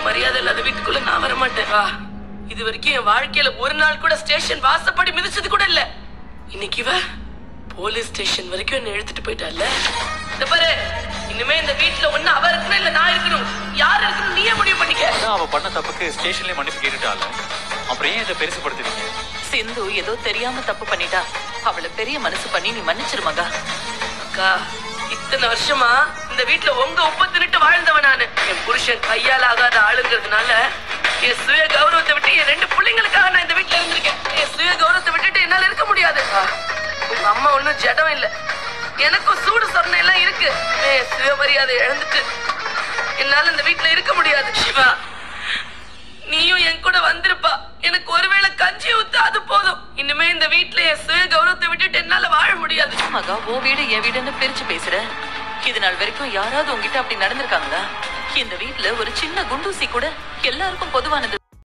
மரியாதை இல்லாத வீட்டுக்குள்ள நான் வர மாட்டேன். இது வரைக்கும் என் வாழ்க்கையில ஒரு நாள் கூட ஸ்டேஷன் வாசப்படி மிதிச்சது கூட இல்ல. இன்னைக்கு இவ போலீஸ் ஸ்டேஷன் வரைக்கும் என்ன எடுத்துட்டு போயிட்டால. இந்த பாரு, இனிமே இந்த வீட்டுல ஒண்ணு அவ இருக்கணும் இல்ல நான் இருக்கணும். யார் இருக்கணும் நீயே முடிவு பண்ணிக்க. அவ பண்ண தப்புக்கு ஸ்டேஷன்லயே மன்னிப்பு கேட்டுட்டால, அப்புறம் ஏன் இதை பெருசுபடுத்துறீங்க? சிந்து ஏதோ தெரியாம தப்பு பண்ணிட்டா. அவளை பெரிய மனசு பண்ணி நீ மன்னிச்சிரு மகா. அக்கா, இத்தனை வருஷமா இந்த வீட்டுல உங்க உப்ப தின்னுட்டு வாழ்ந்தவன் நானு. என் புருஷன் கையால் ஆகாத ஆளுங்கிறதுனால என் சுய கௌரவத்தை விட்டு என் 2 பிள்ளைங்களுக்காக நான் இந்த வீட்டுல இருந்திருக்கேன். என் சுய கௌரவத்தை விட்டுட்டு என்னால இருக்க முடியாது. உங்க அம்மா ஒண்ணும் ஜடம் இல்ல, எனக்கும் சூடு சொன்ன எல்லாம் இருக்கு. என் சுயமரியாதை இழந்துட்டு என்னால இந்த வீட்டுல இருக்க முடியாது. சிவா, நீயும் என் கூட வந்திருப்பா. எனக்கு ஒருவேளை கஞ்சி ஊத்து அது போதும். இனிமே இந்த வீட்டுல என் சுய கௌரவத்தை விட்டுட்டு என்னால வாழ முடியாது. மகா, ஓ வீடு என் வீடுன்னு பிரிச்சு பேசுற. இது நாள் வரைக்கும் யாராவது உங்ககிட்ட அப்படி நடந்திருக்காங்களா? இந்த வீட்டுல ஒரு சின்ன குண்டூசி கூட எல்லாருக்கும் பொதுவானது.